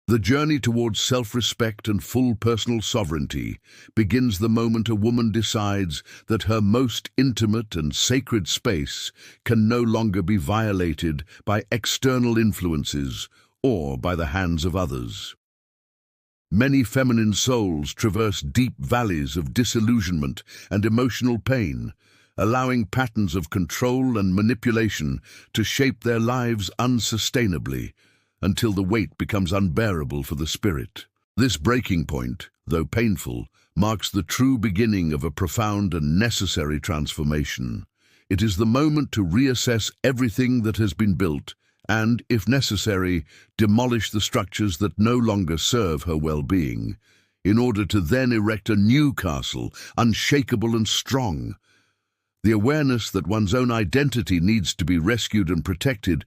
The journey towards self-respect and full personal sovereignty begins the moment a woman decides that her most intimate and sacred space can no longer be violated by external influences or by the hands of others. Many feminine souls traverse deep valleys of disillusionment and emotional pain, allowing patterns of control and manipulation to shape their lives unsustainably, until the weight becomes unbearable for the spirit. This breaking point, though painful, marks the true beginning of a profound and necessary transformation. It is the moment to reassess everything that has been built and, if necessary, demolish the structures that no longer serve her well-being, in order to then erect a new castle, unshakable and strong. The awareness that one's own identity needs to be rescued and protected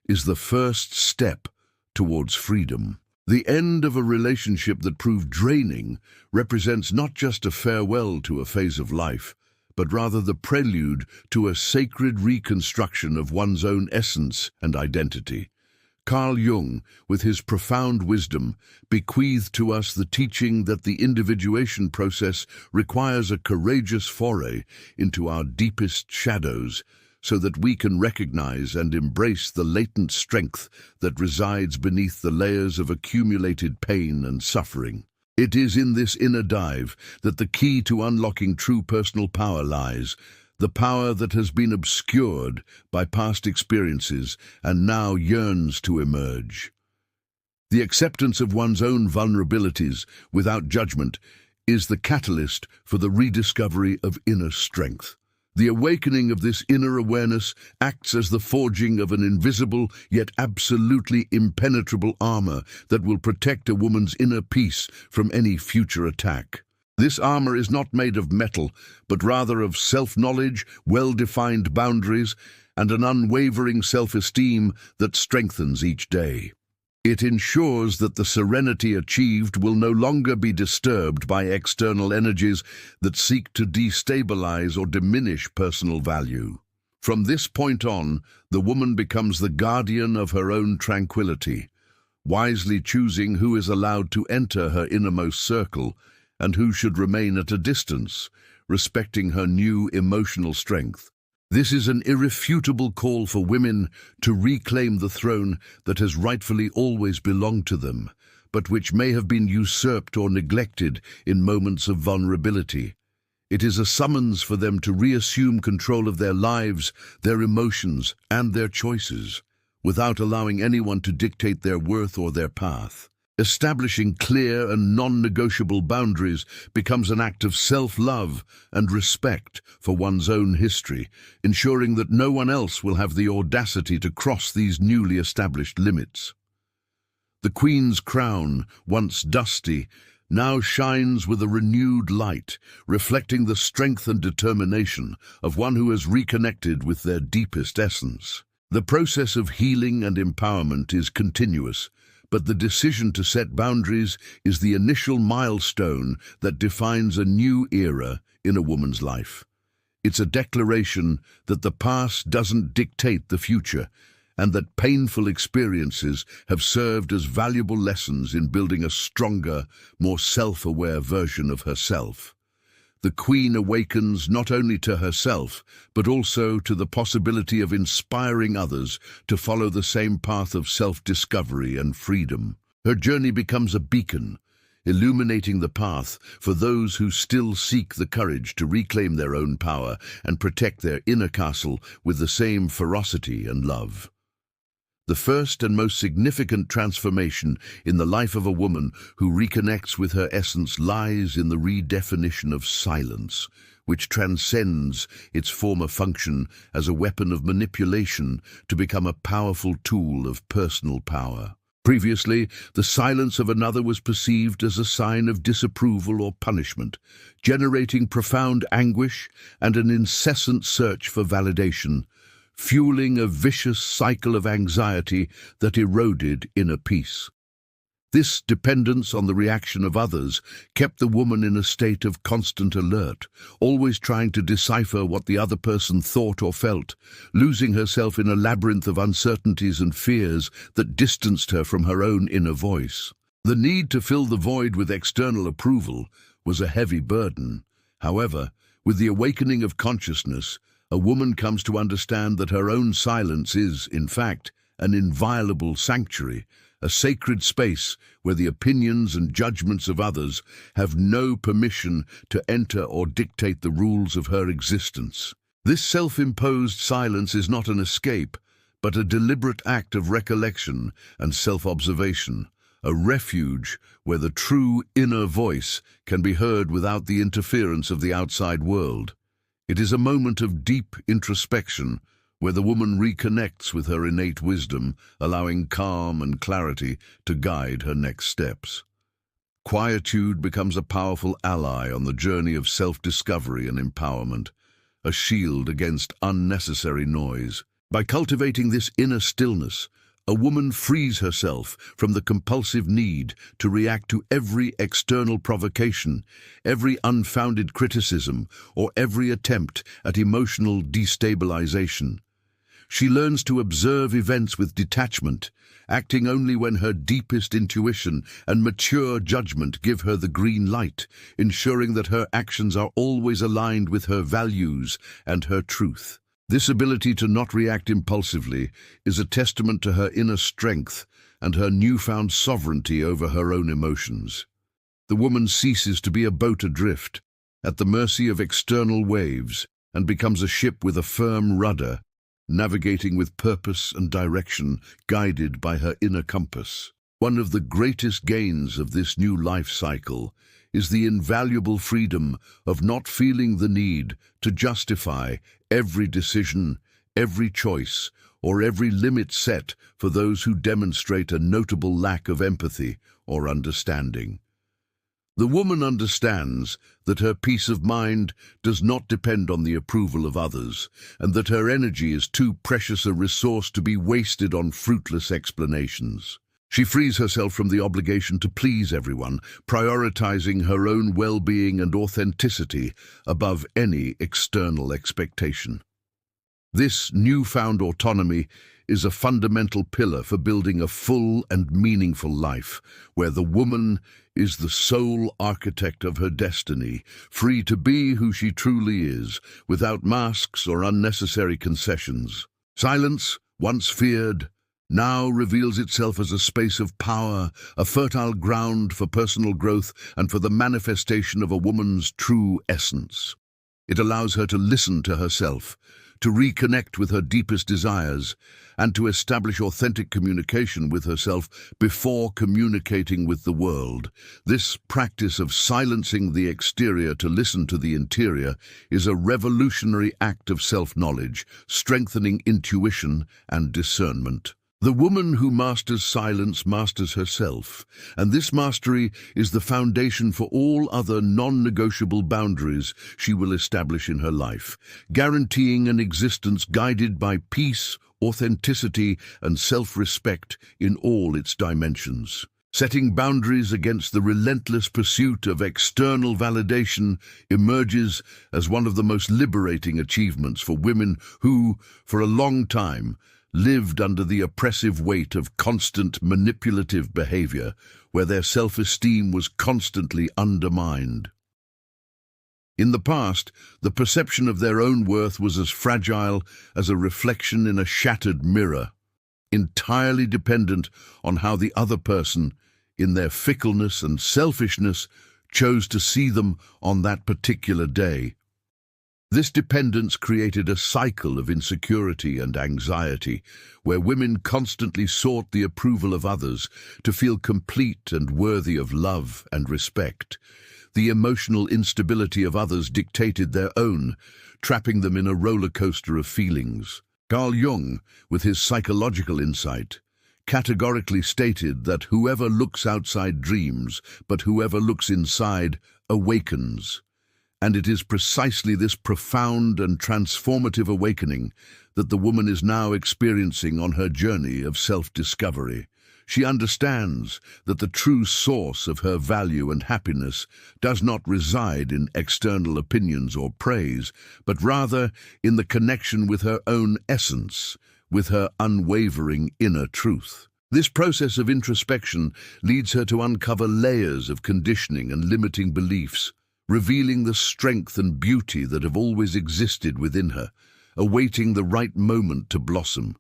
is the first step towards freedom. The end of a relationship that proved draining represents not just a farewell to a phase of life, but rather the prelude to a sacred reconstruction of one's own essence and identity. Carl Jung, with his profound wisdom, bequeathed to us the teaching that the individuation process requires a courageous foray into our deepest shadows, so that we can recognize and embrace the latent strength that resides beneath the layers of accumulated pain and suffering. It is in this inner dive that the key to unlocking true personal power lies, the power that has been obscured by past experiences and now yearns to emerge. The acceptance of one's own vulnerabilities without judgment is the catalyst for the rediscovery of inner strength. The awakening of this inner awareness acts as the forging of an invisible yet absolutely impenetrable armor that will protect a woman's inner peace from any future attack. This armor is not made of metal, but rather of self-knowledge, well-defined boundaries, and an unwavering self-esteem that strengthens each day. It ensures that the serenity achieved will no longer be disturbed by external energies that seek to destabilize or diminish personal value. From this point on, the woman becomes the guardian of her own tranquility, wisely choosing who is allowed to enter her innermost circle and who should remain at a distance, respecting her new emotional strength. This is an irrefutable call for women to reclaim the throne that has rightfully always belonged to them, but which may have been usurped or neglected in moments of vulnerability. It is a summons for them to reassume control of their lives, their emotions, and their choices, without allowing anyone to dictate their worth or their path. Establishing clear and non-negotiable boundaries becomes an act of self-love and respect for one's own history, ensuring that no one else will have the audacity to cross these newly established limits. The Queen's crown, once dusty, now shines with a renewed light, reflecting the strength and determination of one who has reconnected with their deepest essence. The process of healing and empowerment is continuous, but the decision to set boundaries is the initial milestone that defines a new era in a woman's life. It's a declaration that the past doesn't dictate the future, and that painful experiences have served as valuable lessons in building a stronger, more self-aware version of herself. The Queen awakens not only to herself, but also to the possibility of inspiring others to follow the same path of self-discovery and freedom. Her journey becomes a beacon, illuminating the path for those who still seek the courage to reclaim their own power and protect their inner castle with the same ferocity and love. The first and most significant transformation in the life of a woman who reconnects with her essence lies in the redefinition of silence, which transcends its former function as a weapon of manipulation to become a powerful tool of personal power. Previously, the silence of another was perceived as a sign of disapproval or punishment, generating profound anguish and an incessant search for validation, fueling a vicious cycle of anxiety that eroded inner peace. This dependence on the reaction of others kept the woman in a state of constant alert, always trying to decipher what the other person thought or felt, losing herself in a labyrinth of uncertainties and fears that distanced her from her own inner voice. The need to fill the void with external approval was a heavy burden. However, with the awakening of consciousness, a woman comes to understand that her own silence is, in fact, an inviolable sanctuary, a sacred space where the opinions and judgments of others have no permission to enter or dictate the rules of her existence. This self-imposed silence is not an escape, but a deliberate act of recollection and self-observation, a refuge where the true inner voice can be heard without the interference of the outside world. It is a moment of deep introspection, where the woman reconnects with her innate wisdom, allowing calm and clarity to guide her next steps. Quietude becomes a powerful ally on the journey of self-discovery and empowerment, a shield against unnecessary noise. By cultivating this inner stillness, a woman frees herself from the compulsive need to react to every external provocation, every unfounded criticism, or every attempt at emotional destabilization. She learns to observe events with detachment, acting only when her deepest intuition and mature judgment give her the green light, ensuring that her actions are always aligned with her values and her truth. This ability to not react impulsively is a testament to her inner strength and her newfound sovereignty over her own emotions. The woman ceases to be a boat adrift, at the mercy of external waves, and becomes a ship with a firm rudder, navigating with purpose and direction, guided by her inner compass. One of the greatest gains of this new life cycle is the invaluable freedom of not feeling the need to justify every decision, every choice, or every limit set for those who demonstrate a notable lack of empathy or understanding. The woman understands that her peace of mind does not depend on the approval of others, and that her energy is too precious a resource to be wasted on fruitless explanations. She frees herself from the obligation to please everyone, prioritizing her own well-being and authenticity above any external expectation. This newfound autonomy is a fundamental pillar for building a full and meaningful life, where the woman is the sole architect of her destiny, free to be who she truly is, without masks or unnecessary concessions. Silence, once feared, now reveals itself as a space of power, a fertile ground for personal growth and for the manifestation of a woman's true essence. It allows her to listen to herself, to reconnect with her deepest desires, and to establish authentic communication with herself before communicating with the world. This practice of silencing the exterior to listen to the interior is a revolutionary act of self-knowledge, strengthening intuition and discernment. The woman who masters silence masters herself, and this mastery is the foundation for all other non-negotiable boundaries she will establish in her life, guaranteeing an existence guided by peace, authenticity, and self-respect in all its dimensions. Setting boundaries against the relentless pursuit of external validation emerges as one of the most liberating achievements for women who, for a long time, lived under the oppressive weight of constant manipulative behavior, where their self-esteem was constantly undermined. In the past, the perception of their own worth was as fragile as a reflection in a shattered mirror, entirely dependent on how the other person, in their fickleness and selfishness, chose to see them on that particular day. This dependence created a cycle of insecurity and anxiety, where women constantly sought the approval of others to feel complete and worthy of love and respect. The emotional instability of others dictated their own, trapping them in a roller coaster of feelings. Carl Jung, with his psychological insight, categorically stated that whoever looks outside dreams, but whoever looks inside awakens. And it is precisely this profound and transformative awakening that the woman is now experiencing on her journey of self-discovery. She understands that the true source of her value and happiness does not reside in external opinions or praise, but rather in the connection with her own essence, with her unwavering inner truth. This process of introspection leads her to uncover layers of conditioning and limiting beliefs, revealing the strength and beauty that have always existed within her, awaiting the right moment to blossom.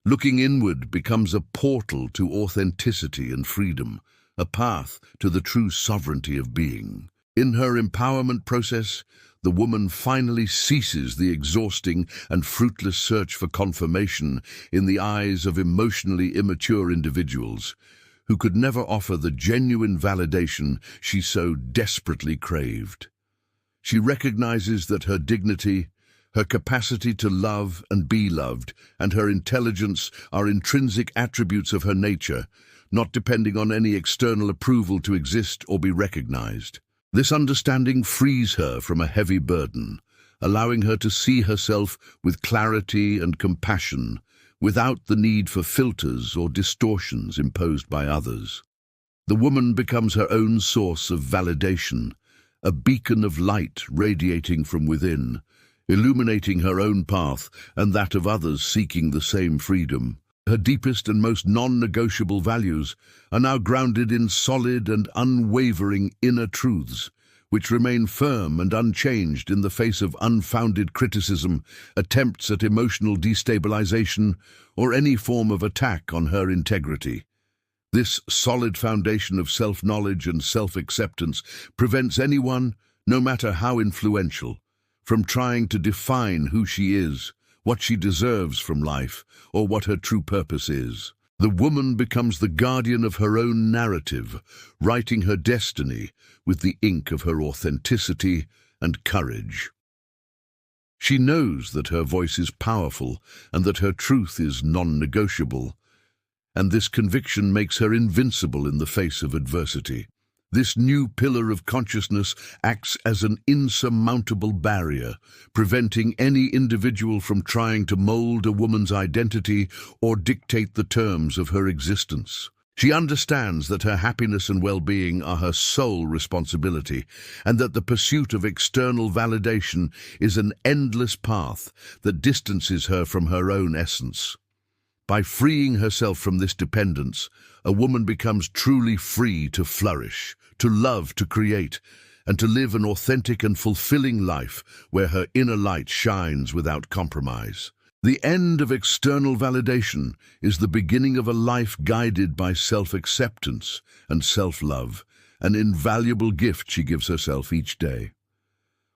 Looking inward becomes a portal to authenticity and freedom, a path to the true sovereignty of being. In her empowerment process, the woman finally ceases the exhausting and fruitless search for confirmation in the eyes of emotionally immature individuals who could never offer the genuine validation she so desperately craved. She recognizes that her dignity, her capacity to love and be loved, and her intelligence are intrinsic attributes of her nature, not depending on any external approval to exist or be recognized. This understanding frees her from a heavy burden, allowing her to see herself with clarity and compassion, without the need for filters or distortions imposed by others. The woman becomes her own source of validation, a beacon of light radiating from within, illuminating her own path and that of others seeking the same freedom. Her deepest and most non-negotiable values are now grounded in solid and unwavering inner truths, which remain firm and unchanged in the face of unfounded criticism, attempts at emotional destabilization, or any form of attack on her integrity. This solid foundation of self-knowledge and self-acceptance prevents anyone, no matter how influential, from trying to define who she is, what she deserves from life, or what her true purpose is. The woman becomes the guardian of her own narrative, writing her destiny with the ink of her authenticity and courage. She knows that her voice is powerful and that her truth is non-negotiable, and this conviction makes her invincible in the face of adversity. This new pillar of consciousness acts as an insurmountable barrier, preventing any individual from trying to mold a woman's identity or dictate the terms of her existence. She understands that her happiness and well-being are her sole responsibility, and that the pursuit of external validation is an endless path that distances her from her own essence. By freeing herself from this dependence, a woman becomes truly free to flourish, to love, to create, and to live an authentic and fulfilling life where her inner light shines without compromise. The end of external validation is the beginning of a life guided by self-acceptance and self-love, an invaluable gift she gives herself each day.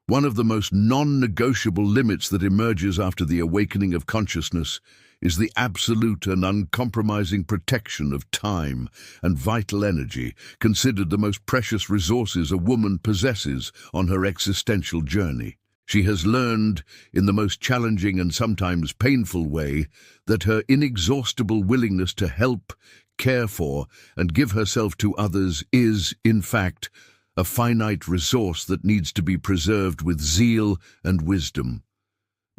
One of the most non-negotiable limits that emerges after the awakening of consciousness is the absolute and uncompromising protection of time and vital energy, considered the most precious resources a woman possesses on her existential journey. She has learned, in the most challenging and sometimes painful way, that her inexhaustible willingness to help, care for, and give herself to others is, in fact, a finite resource that needs to be preserved with zeal and wisdom.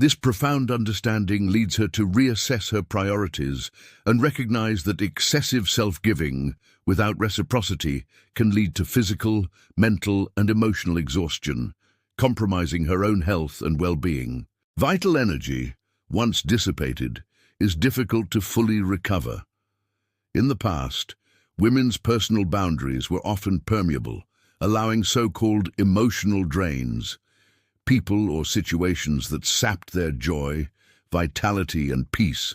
This profound understanding leads her to reassess her priorities and recognize that excessive self-giving, without reciprocity, can lead to physical, mental, and emotional exhaustion, compromising her own health and well-being. Vital energy, once dissipated, is difficult to fully recover. In the past, women's personal boundaries were often permeable, allowing so-called emotional drains, people or situations that sapped their joy, vitality, and peace,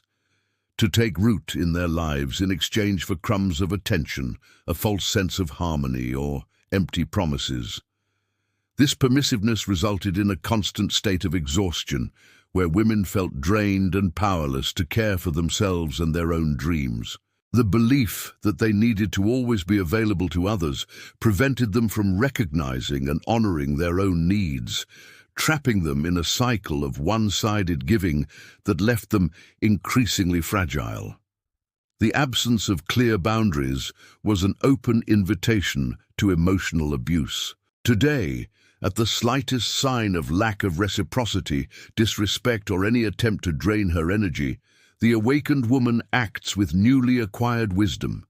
to take root in their lives in exchange for crumbs of attention, a false sense of harmony, or empty promises. This permissiveness resulted in a constant state of exhaustion, where women felt drained and powerless to care for themselves and their own dreams. The belief that they needed to always be available to others prevented them from recognizing and honoring their own needs, trapping them in a cycle of one-sided giving that left them increasingly fragile. The absence of clear boundaries was an open invitation to emotional abuse. Today, at the slightest sign of lack of reciprocity, disrespect, or any attempt to drain her energy, the awakened woman acts with newly acquired wisdom.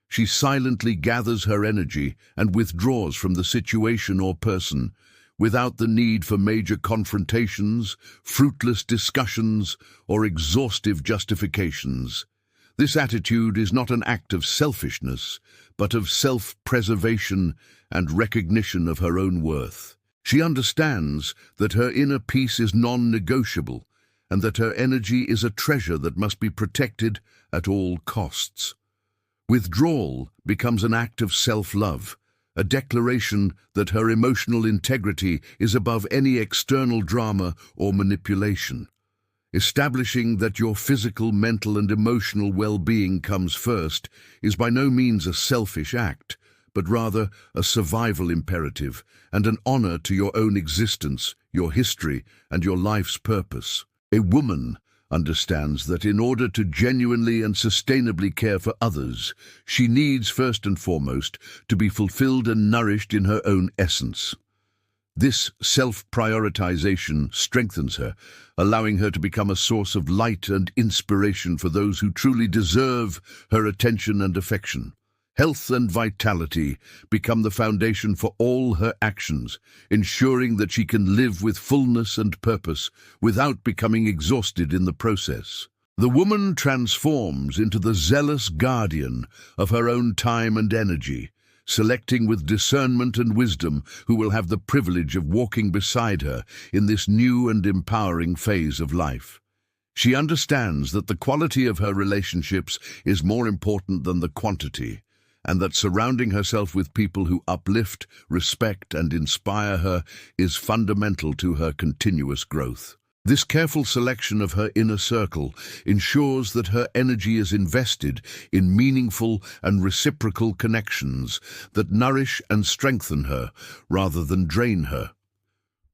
She silently gathers her energy and withdraws from the situation or person, without the need for major confrontations, fruitless discussions, or exhaustive justifications. This attitude is not an act of selfishness, but of self-preservation and recognition of her own worth. She understands that her inner peace is non-negotiable and that her energy is a treasure that must be protected at all costs. Withdrawal becomes an act of self-love, a declaration that her emotional integrity is above any external drama or manipulation. Establishing that your physical, mental, and emotional well-being comes first is by no means a selfish act, but rather a survival imperative and an honor to your own existence, your history, and your life's purpose. A woman understands that in order to genuinely and sustainably care for others, she needs first and foremost to be fulfilled and nourished in her own essence. This self-prioritization strengthens her, allowing her to become a source of light and inspiration for those who truly deserve her attention and affection. Health and vitality become the foundation for all her actions, ensuring that she can live with fullness and purpose without becoming exhausted in the process. The woman transforms into the zealous guardian of her own time and energy, selecting with discernment and wisdom who will have the privilege of walking beside her in this new and empowering phase of life. She understands that the quality of her relationships is more important than the quantity, and that surrounding herself with people who uplift, respect, and inspire her is fundamental to her continuous growth. This careful selection of her inner circle ensures that her energy is invested in meaningful and reciprocal connections that nourish and strengthen her rather than drain her.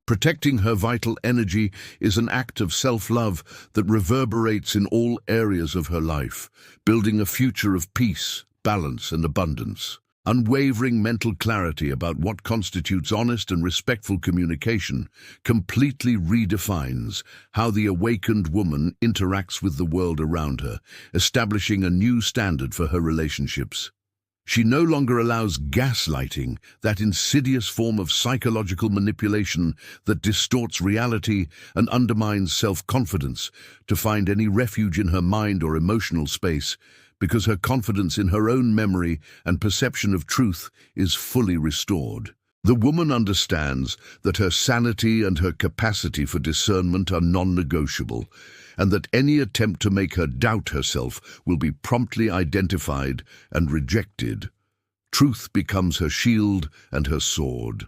Protecting her vital energy is an act of self-love that reverberates in all areas of her life, building a future of peace, balance, and abundance. Unwavering mental clarity about what constitutes honest and respectful communication completely redefines how the awakened woman interacts with the world around her, establishing a new standard for her relationships. She no longer allows gaslighting, that insidious form of psychological manipulation that distorts reality and undermines self-confidence, to find any refuge in her mind or emotional space, because her confidence in her own memory and perception of truth is fully restored. The woman understands that her sanity and her capacity for discernment are non-negotiable, and that any attempt to make her doubt herself will be promptly identified and rejected. Truth becomes her shield and her sword.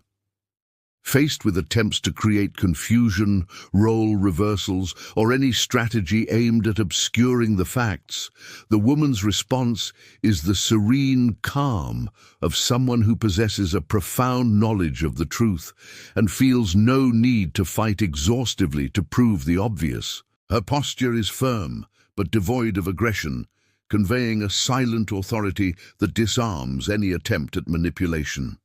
Faced with attempts to create confusion, role reversals, or any strategy aimed at obscuring the facts, the woman's response is the serene calm of someone who possesses a profound knowledge of the truth and feels no need to fight exhaustively to prove the obvious. Her posture is firm, but devoid of aggression, conveying a silent authority that disarms any attempt at manipulation.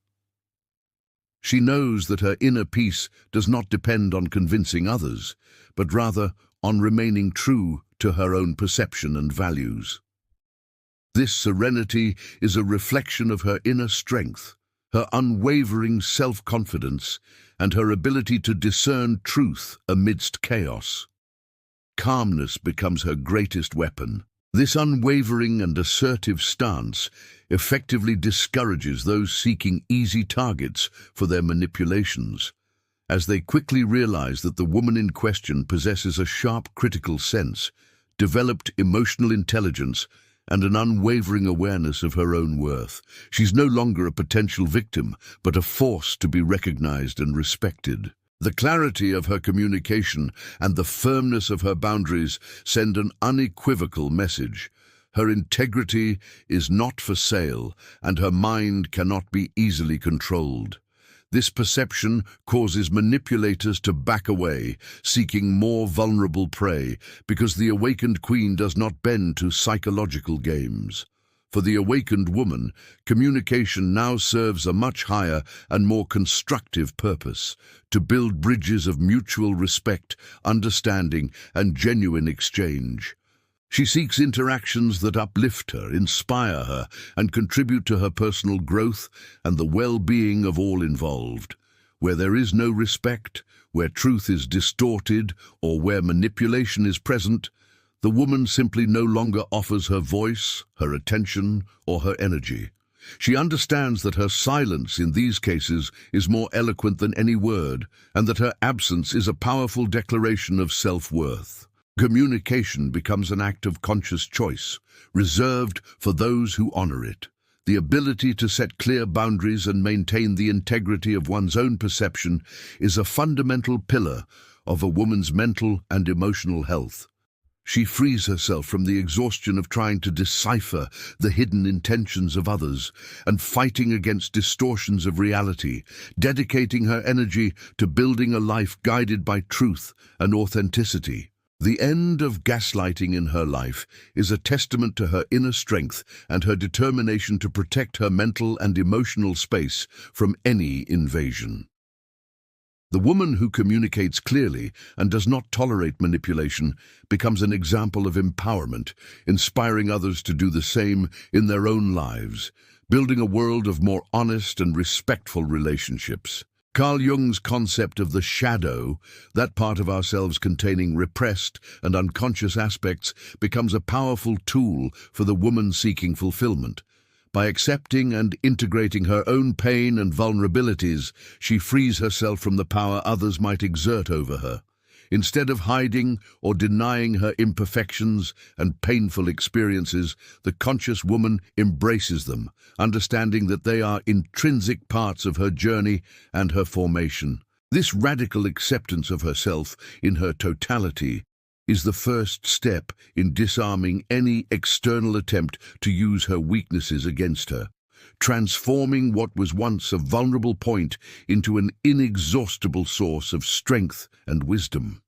She knows that her inner peace does not depend on convincing others, but rather on remaining true to her own perception and values. This serenity is a reflection of her inner strength, her unwavering self-confidence, and her ability to discern truth amidst chaos. Calmness becomes her greatest weapon. This unwavering and assertive stance effectively discourages those seeking easy targets for their manipulations, as they quickly realize that the woman in question possesses a sharp critical sense, developed emotional intelligence, and an unwavering awareness of her own worth. She's no longer a potential victim, but a force to be recognized and respected. The clarity of her communication and the firmness of her boundaries send an unequivocal message. Her integrity is not for sale, and her mind cannot be easily controlled. This perception causes manipulators to back away, seeking more vulnerable prey, because the awakened queen does not bend to psychological games. For the awakened woman, communication now serves a much higher and more constructive purpose: to build bridges of mutual respect, understanding, and genuine exchange. She seeks interactions that uplift her, inspire her, and contribute to her personal growth and the well-being of all involved. Where there is no respect, where truth is distorted, or where manipulation is present, The woman simply no longer offers her voice, her attention, or her energy. She understands that her silence in these cases is more eloquent than any word, and that her absence is a powerful declaration of self-worth. Communication becomes an act of conscious choice, reserved for those who honor it. The ability to set clear boundaries and maintain the integrity of one's own perception is a fundamental pillar of a woman's mental and emotional health. She frees herself from the exhaustion of trying to decipher the hidden intentions of others and fighting against distortions of reality, dedicating her energy to building a life guided by truth and authenticity. The end of gaslighting in her life is a testament to her inner strength and her determination to protect her mental and emotional space from any invasion. The woman who communicates clearly and does not tolerate manipulation becomes an example of empowerment, inspiring others to do the same in their own lives, building a world of more honest and respectful relationships. Carl Jung's concept of the shadow, that part of ourselves containing repressed and unconscious aspects, becomes a powerful tool for the woman seeking fulfillment. By accepting and integrating her own pain and vulnerabilities, she frees herself from the power others might exert over her. Instead of hiding or denying her imperfections and painful experiences, the conscious woman embraces them, understanding that they are intrinsic parts of her journey and her formation. This radical acceptance of herself in her totality is the first step in disarming any external attempt to use her weaknesses against her, transforming what was once a vulnerable point into an inexhaustible source of strength and wisdom.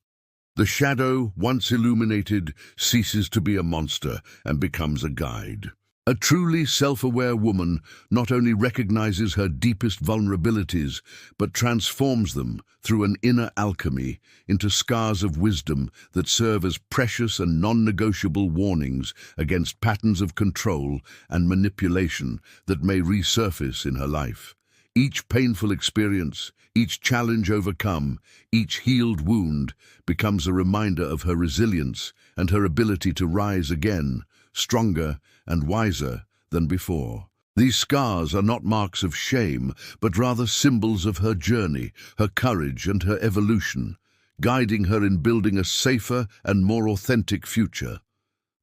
The shadow, once illuminated, ceases to be a monster and becomes a guide. A truly self-aware woman not only recognizes her deepest vulnerabilities, but transforms them through an inner alchemy into scars of wisdom that serve as precious and non-negotiable warnings against patterns of control and manipulation that may resurface in her life. Each painful experience, each challenge overcome, each healed wound becomes a reminder of her resilience and her ability to rise again, stronger and wiser than before. These scars are not marks of shame, but rather symbols of her journey, her courage and her evolution, guiding her in building a safer and more authentic future.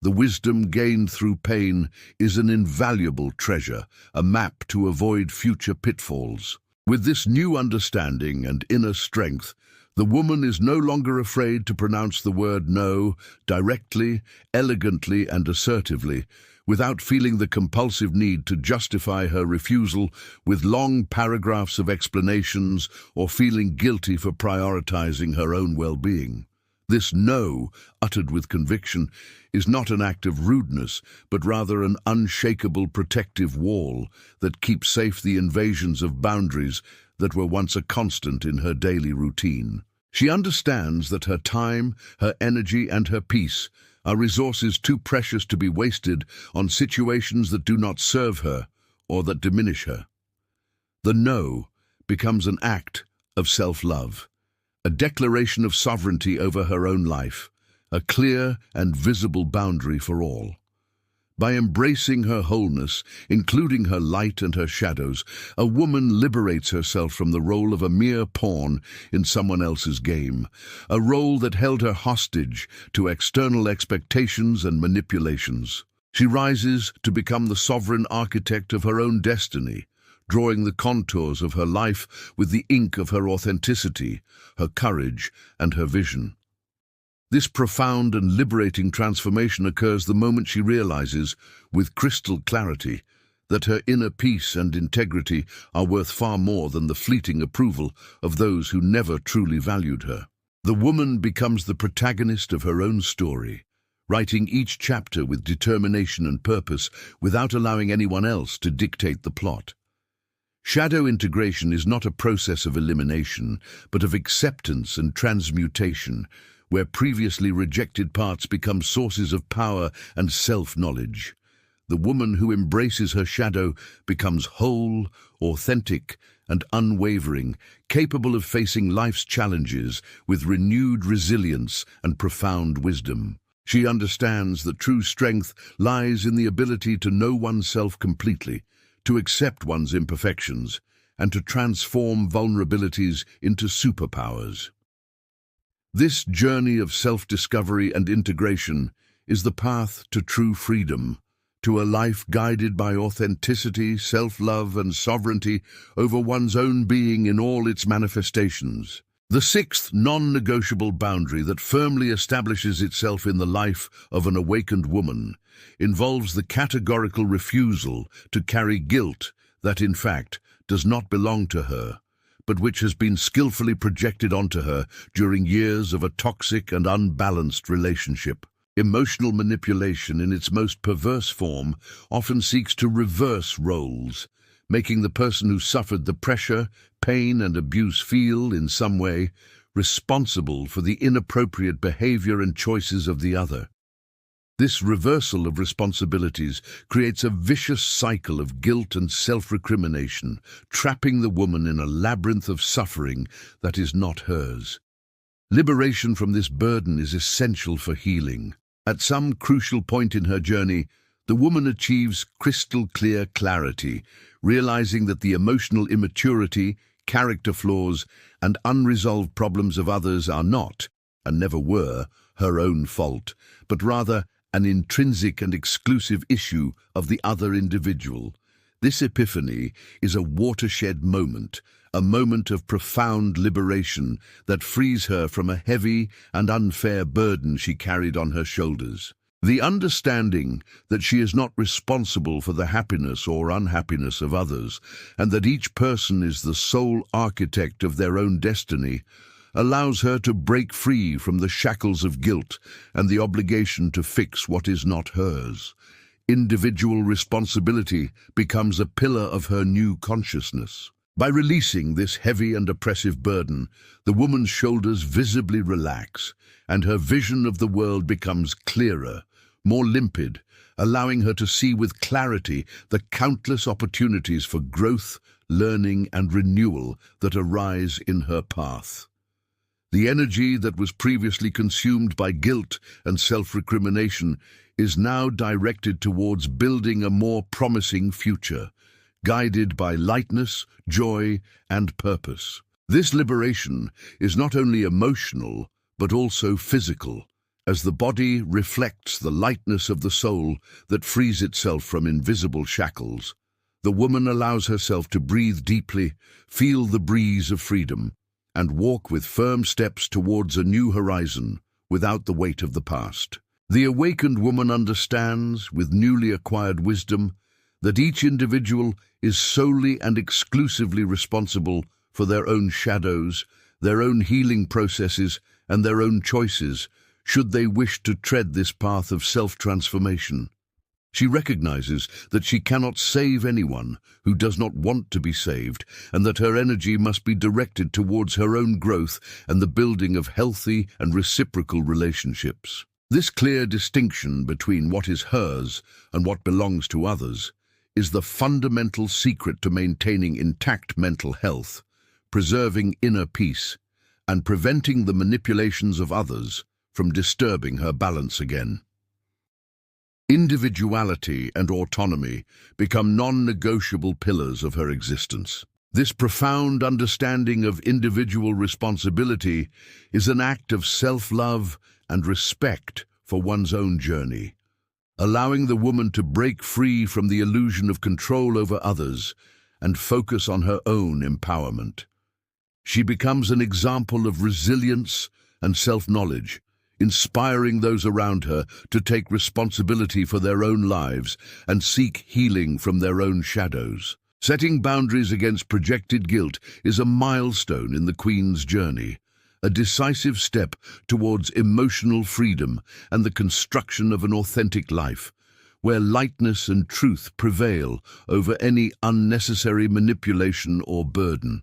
The wisdom gained through pain is an invaluable treasure, a map to avoid future pitfalls. With this new understanding and inner strength, the woman is no longer afraid to pronounce the word no directly, elegantly, and assertively, without feeling the compulsive need to justify her refusal with long paragraphs of explanations or feeling guilty for prioritizing her own well-being. This no, uttered with conviction, is not an act of rudeness, but rather an unshakable protective wall that keeps safe the invasions of boundaries that were once a constant in her daily routine. She understands that her time, her energy, and her peace are resources too precious to be wasted on situations that do not serve her or that diminish her. The no becomes an act of self-love, a declaration of sovereignty over her own life, a clear and visible boundary for all. By embracing her wholeness, including her light and her shadows, a woman liberates herself from the role of a mere pawn in someone else's game, a role that held her hostage to external expectations and manipulations. She rises to become the sovereign architect of her own destiny, drawing the contours of her life with the ink of her authenticity, her courage, and her vision. This profound and liberating transformation occurs the moment she realizes, with crystal clarity, that her inner peace and integrity are worth far more than the fleeting approval of those who never truly valued her. The woman becomes the protagonist of her own story, writing each chapter with determination and purpose without allowing anyone else to dictate the plot. Shadow integration is not a process of elimination, but of acceptance and transmutation, where previously rejected parts become sources of power and self-knowledge. The woman who embraces her shadow becomes whole, authentic, and unwavering, capable of facing life's challenges with renewed resilience and profound wisdom. She understands that true strength lies in the ability to know oneself completely, to accept one's imperfections, and to transform vulnerabilities into superpowers. This journey of self-discovery and integration is the path to true freedom, to a life guided by authenticity, self-love, and sovereignty over one's own being in all its manifestations. The sixth non-negotiable boundary that firmly establishes itself in the life of an awakened woman involves the categorical refusal to carry guilt that, in fact, does not belong to her, but which has been skillfully projected onto her during years of a toxic and unbalanced relationship. Emotional manipulation in its most perverse form often seeks to reverse roles, making the person who suffered the pressure, pain, and abuse feel, in some way, responsible for the inappropriate behavior and choices of the other. This reversal of responsibilities creates a vicious cycle of guilt and self-recrimination, trapping the woman in a labyrinth of suffering that is not hers. Liberation from this burden is essential for healing. At some crucial point in her journey, the woman achieves crystal-clear clarity, realizing that the emotional immaturity, character flaws, and unresolved problems of others are not, and never were, her own fault, but rather an intrinsic and exclusive issue of the other individual. This epiphany is a watershed moment, a moment of profound liberation that frees her from a heavy and unfair burden she carried on her shoulders. The understanding that she is not responsible for the happiness or unhappiness of others, and that each person is the sole architect of their own destiny, allows her to break free from the shackles of guilt and the obligation to fix what is not hers. Individual responsibility becomes a pillar of her new consciousness. By releasing this heavy and oppressive burden, the woman's shoulders visibly relax, and her vision of the world becomes clearer, more limpid, allowing her to see with clarity the countless opportunities for growth, learning, and renewal that arise in her path. The energy that was previously consumed by guilt and self-recrimination is now directed towards building a more promising future, guided by lightness, joy, and purpose. This liberation is not only emotional, but also physical, as the body reflects the lightness of the soul that frees itself from invisible shackles. The woman allows herself to breathe deeply, feel the breeze of freedom, and walk with firm steps towards a new horizon without the weight of the past. The awakened woman understands, with newly acquired wisdom, that each individual is solely and exclusively responsible for their own shadows, their own healing processes, and their own choices, should they wish to tread this path of self-transformation. She recognizes that she cannot save anyone who does not want to be saved, and that her energy must be directed towards her own growth and the building of healthy and reciprocal relationships. This clear distinction between what is hers and what belongs to others is the fundamental secret to maintaining intact mental health, preserving inner peace, and preventing the manipulations of others from disturbing her balance again. Individuality and autonomy become non-negotiable pillars of her existence. This profound understanding of individual responsibility is an act of self-love and respect for one's own journey, allowing the woman to break free from the illusion of control over others and focus on her own empowerment. She becomes an example of resilience and self-knowledge, inspiring those around her to take responsibility for their own lives and seek healing from their own shadows. Setting boundaries against projected guilt is a milestone in the Queen's journey, a decisive step towards emotional freedom and the construction of an authentic life, where lightness and truth prevail over any unnecessary manipulation or burden.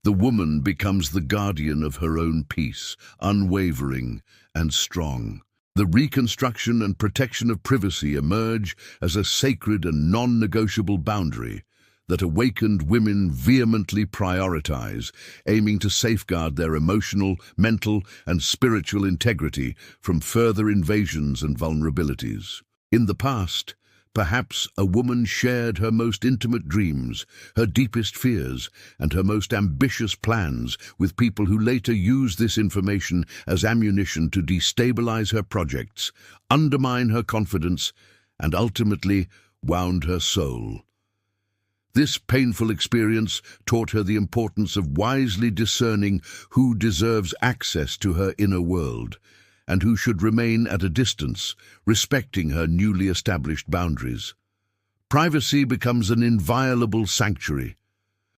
The woman becomes the guardian of her own peace, unwavering and strong. The reconstruction and protection of privacy emerge as a sacred and non-negotiable boundary that awakened women vehemently prioritize, aiming to safeguard their emotional, mental, and spiritual integrity from further invasions and vulnerabilities. In the past, perhaps a woman shared her most intimate dreams, her deepest fears, and her most ambitious plans with people who later used this information as ammunition to destabilize her projects, undermine her confidence, and ultimately wound her soul. This painful experience taught her the importance of wisely discerning who deserves access to her inner world, and who should remain at a distance, respecting her newly established boundaries. Privacy becomes an inviolable sanctuary.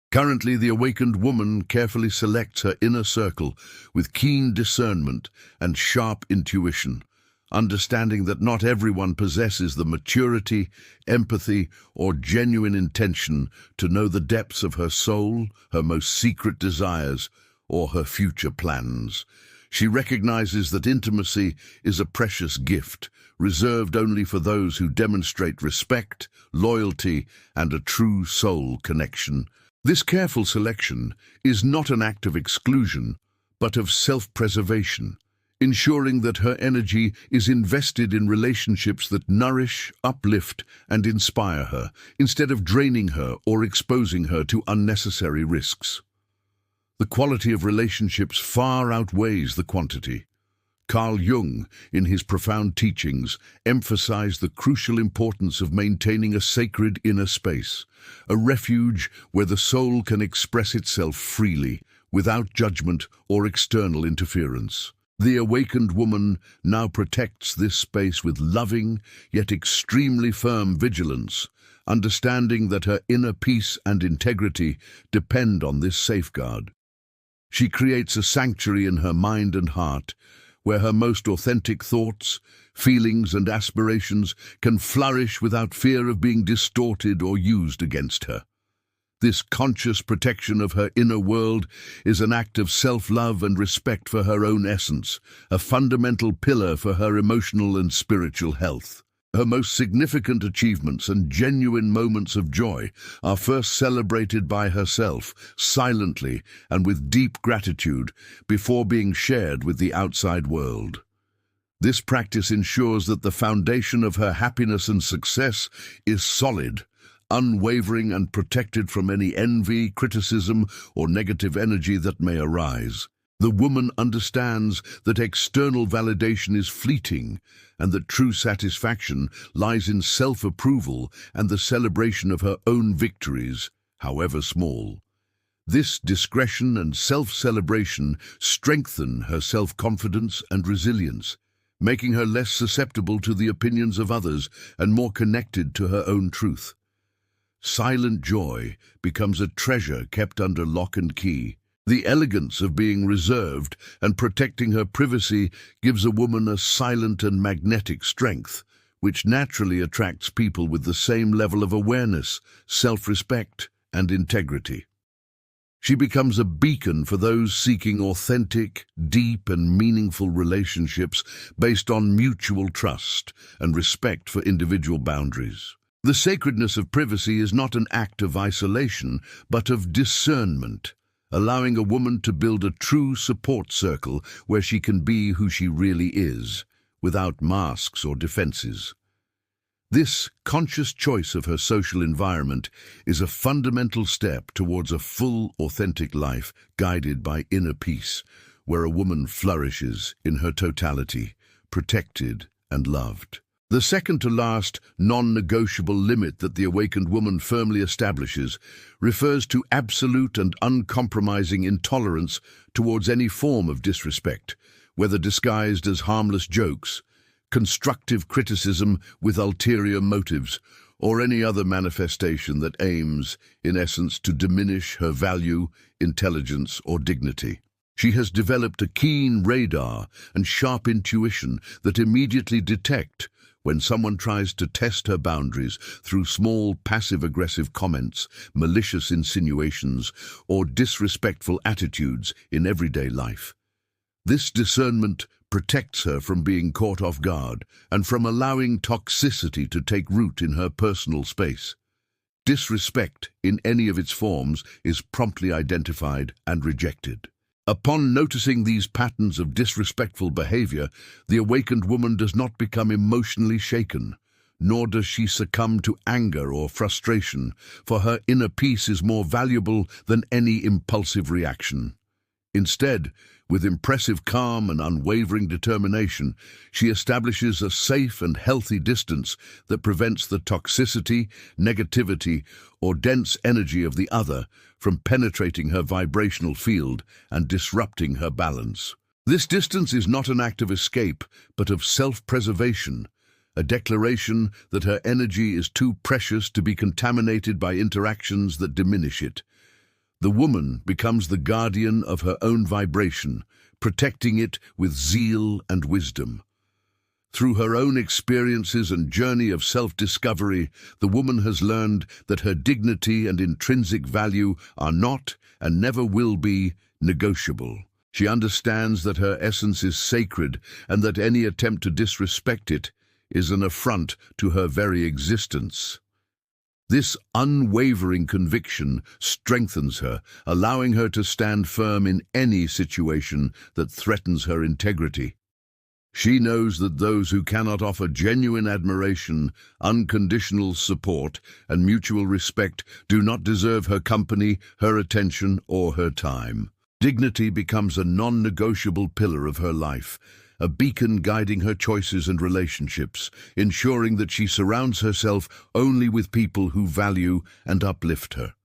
Currently, the awakened woman carefully selects her inner circle with keen discernment and sharp intuition, understanding that not everyone possesses the maturity, empathy, or genuine intention to know the depths of her soul, her most secret desires, or her future plans. She recognizes that intimacy is a precious gift, reserved only for those who demonstrate respect, loyalty, and a true soul connection. This careful selection is not an act of exclusion, but of self-preservation, ensuring that her energy is invested in relationships that nourish, uplift, and inspire her, instead of draining her or exposing her to unnecessary risks. The quality of relationships far outweighs the quantity. Carl Jung, in his profound teachings, emphasized the crucial importance of maintaining a sacred inner space, a refuge where the soul can express itself freely, without judgment or external interference. The awakened woman now protects this space with loving, yet extremely firm vigilance, understanding that her inner peace and integrity depend on this safeguard. She creates a sanctuary in her mind and heart, where her most authentic thoughts, feelings, and aspirations can flourish without fear of being distorted or used against her. This conscious protection of her inner world is an act of self-love and respect for her own essence, a fundamental pillar for her emotional and spiritual health. Her most significant achievements and genuine moments of joy are first celebrated by herself, silently and with deep gratitude, before being shared with the outside world. This practice ensures that the foundation of her happiness and success is solid, unwavering, and protected from any envy, criticism, or negative energy that may arise. The woman understands that external validation is fleeting, and that true satisfaction lies in self-approval and the celebration of her own victories, however small. This discretion and self-celebration strengthen her self-confidence and resilience, making her less susceptible to the opinions of others and more connected to her own truth. Silent joy becomes a treasure kept under lock and key. The elegance of being reserved and protecting her privacy gives a woman a silent and magnetic strength, which naturally attracts people with the same level of awareness, self-respect, and integrity. She becomes a beacon for those seeking authentic, deep, and meaningful relationships based on mutual trust and respect for individual boundaries. The sacredness of privacy is not an act of isolation, but of discernment, allowing a woman to build a true support circle where she can be who she really is, without masks or defenses. This conscious choice of her social environment is a fundamental step towards a full, authentic life guided by inner peace, where a woman flourishes in her totality, protected and loved. The second-to-last, non-negotiable limit that the awakened woman firmly establishes refers to absolute and uncompromising intolerance towards any form of disrespect, whether disguised as harmless jokes, constructive criticism with ulterior motives, or any other manifestation that aims, in essence, to diminish her value, intelligence, or dignity. She has developed a keen radar and sharp intuition that immediately detect when someone tries to test her boundaries through small passive-aggressive comments, malicious insinuations, or disrespectful attitudes in everyday life. This discernment protects her from being caught off guard and from allowing toxicity to take root in her personal space. Disrespect, in any of its forms, is promptly identified and rejected. Upon noticing these patterns of disrespectful behavior, the awakened woman does not become emotionally shaken, nor does she succumb to anger or frustration, for her inner peace is more valuable than any impulsive reaction. Instead, with impressive calm and unwavering determination, she establishes a safe and healthy distance that prevents the toxicity, negativity, or dense energy of the other from penetrating her vibrational field and disrupting her balance. This distance is not an act of escape, but of self-preservation, a declaration that her energy is too precious to be contaminated by interactions that diminish it. The woman becomes the guardian of her own vibration, protecting it with zeal and wisdom. Through her own experiences and journey of self-discovery, the woman has learned that her dignity and intrinsic value are not, and never will be, negotiable. She understands that her essence is sacred and that any attempt to disrespect it is an affront to her very existence. This unwavering conviction strengthens her, allowing her to stand firm in any situation that threatens her integrity. She knows that those who cannot offer genuine admiration, unconditional support, and mutual respect do not deserve her company, her attention, or her time. Dignity becomes a non-negotiable pillar of her life, a beacon guiding her choices and relationships, ensuring that she surrounds herself only with people who value and uplift her.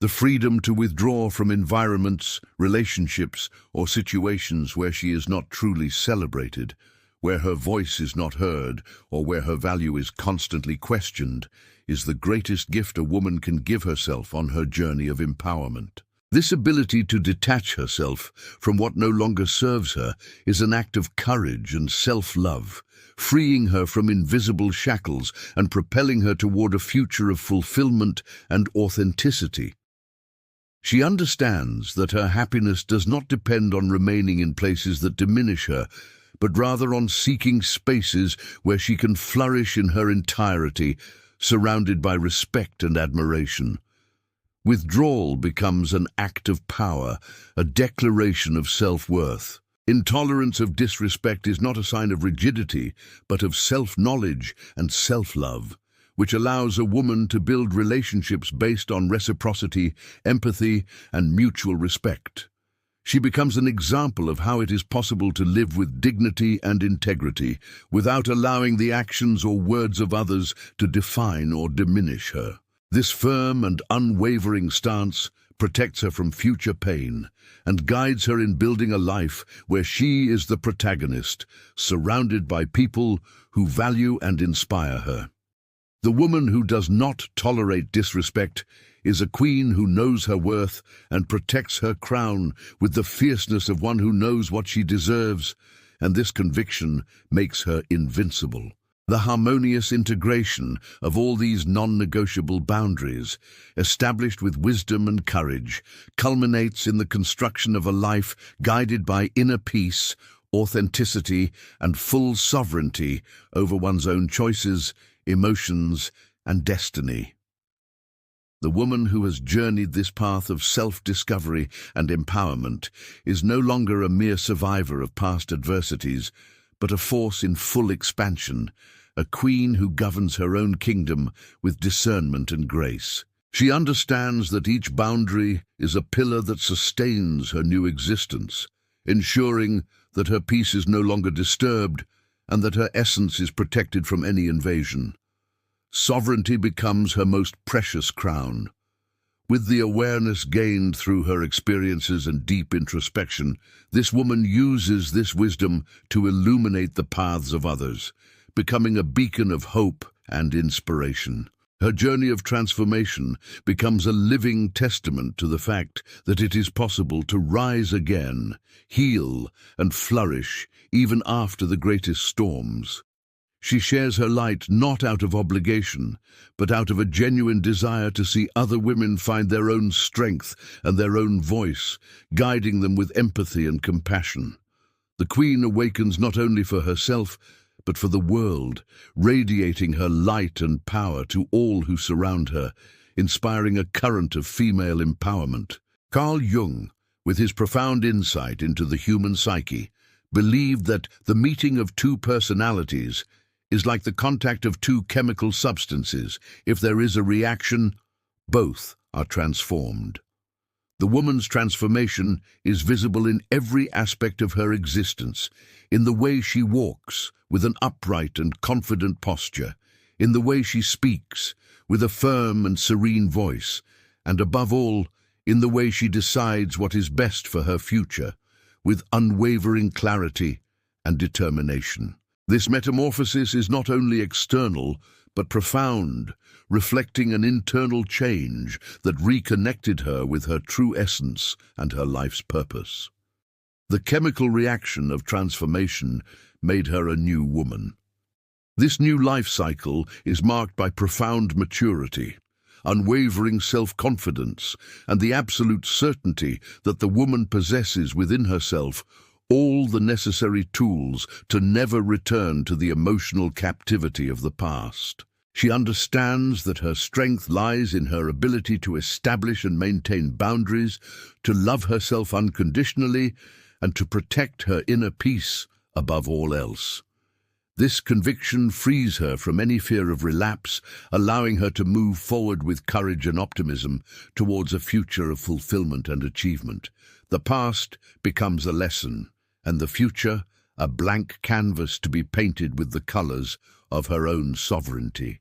The freedom to withdraw from environments, relationships, or situations where she is not truly celebrated, where her voice is not heard, or where her value is constantly questioned, is the greatest gift a woman can give herself on her journey of empowerment. This ability to detach herself from what no longer serves her is an act of courage and self-love, freeing her from invisible shackles and propelling her toward a future of fulfillment and authenticity. She understands that her happiness does not depend on remaining in places that diminish her, but rather on seeking spaces where she can flourish in her entirety, surrounded by respect and admiration. Withdrawal becomes an act of power, a declaration of self-worth. Intolerance of disrespect is not a sign of rigidity, but of self-knowledge and self-love, which allows a woman to build relationships based on reciprocity, empathy, and mutual respect. She becomes an example of how it is possible to live with dignity and integrity, without allowing the actions or words of others to define or diminish her. This firm and unwavering stance protects her from future pain and guides her in building a life where she is the protagonist, surrounded by people who value and inspire her. The woman who does not tolerate disrespect is a queen who knows her worth and protects her crown with the fierceness of one who knows what she deserves, and this conviction makes her invincible. The harmonious integration of all these non-negotiable boundaries, established with wisdom and courage, culminates in the construction of a life guided by inner peace, authenticity, and full sovereignty over one's own choices, emotions, and destiny. The woman who has journeyed this path of self-discovery and empowerment is no longer a mere survivor of past adversities, but a force in full expansion, a queen who governs her own kingdom with discernment and grace. She understands that each boundary is a pillar that sustains her new existence, ensuring that her peace is no longer disturbed and that her essence is protected from any invasion. Sovereignty becomes her most precious crown. With the awareness gained through her experiences and deep introspection, this woman uses this wisdom to illuminate the paths of others, becoming a beacon of hope and inspiration. Her journey of transformation becomes a living testament to the fact that it is possible to rise again, heal, and flourish even after the greatest storms. She shares her light not out of obligation, but out of a genuine desire to see other women find their own strength and their own voice, guiding them with empathy and compassion. The Queen awakens not only for herself, but for the world, radiating her light and power to all who surround her, inspiring a current of female empowerment. Carl Jung, with his profound insight into the human psyche, believed that the meeting of two personalities is like the contact of two chemical substances. If there is a reaction, both are transformed. The woman's transformation is visible in every aspect of her existence, in the way she walks with an upright and confident posture, in the way she speaks with a firm and serene voice, and above all, in the way she decides what is best for her future, with unwavering clarity and determination. This metamorphosis is not only external, but profound, reflecting an internal change that reconnected her with her true essence and her life's purpose. The chemical reaction of transformation made her a new woman. This new life cycle is marked by profound maturity, unwavering self-confidence, and the absolute certainty that the woman possesses within herself all the necessary tools to never return to the emotional captivity of the past. She understands that her strength lies in her ability to establish and maintain boundaries, to love herself unconditionally, and to protect her inner peace above all else. This conviction frees her from any fear of relapse, allowing her to move forward with courage and optimism towards a future of fulfillment and achievement. The past becomes a lesson, and the future a blank canvas to be painted with the colors of her own sovereignty.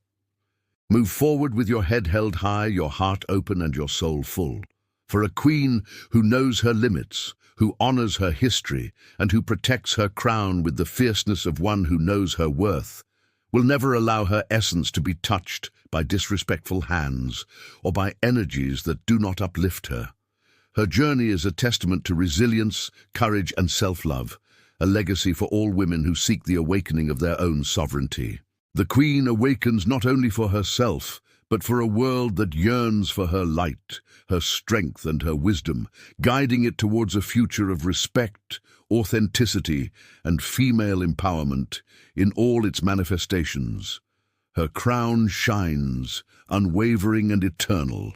Move forward with your head held high, your heart open, and your soul full. For a queen who knows her limits, who honors her history, and who protects her crown with the fierceness of one who knows her worth, will never allow her essence to be touched by disrespectful hands or by energies that do not uplift her. Her journey is a testament to resilience, courage, and self-love, a legacy for all women who seek the awakening of their own sovereignty. The Queen awakens not only for herself, but for a world that yearns for her light, her strength, and her wisdom, guiding it towards a future of respect, authenticity, and female empowerment in all its manifestations. Her crown shines, unwavering and eternal,